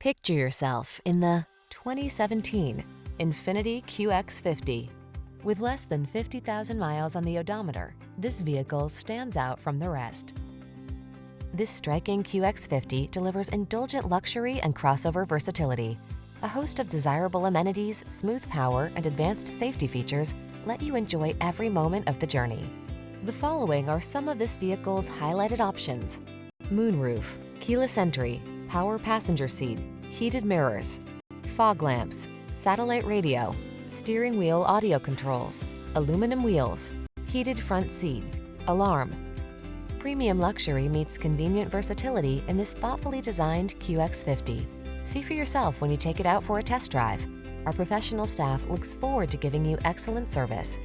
Picture yourself in the 2017 Infiniti Qx50. With less than 50,000 miles on the odometer, this vehicle stands out from the rest. This striking QX50 delivers indulgent luxury and crossover versatility. A host of desirable amenities, smooth power, and advanced safety features let you enjoy every moment of the journey. The following are some of this vehicle's highlighted options: moonroof, keyless entry, power passenger seat, heated mirrors, fog lamps, satellite radio, steering wheel audio controls, aluminum wheels, heated front seat, alarm. Premium luxury meets convenient versatility in this thoughtfully designed QX50. See for yourself when you take it out for a test drive. Our professional staff looks forward to giving you excellent service.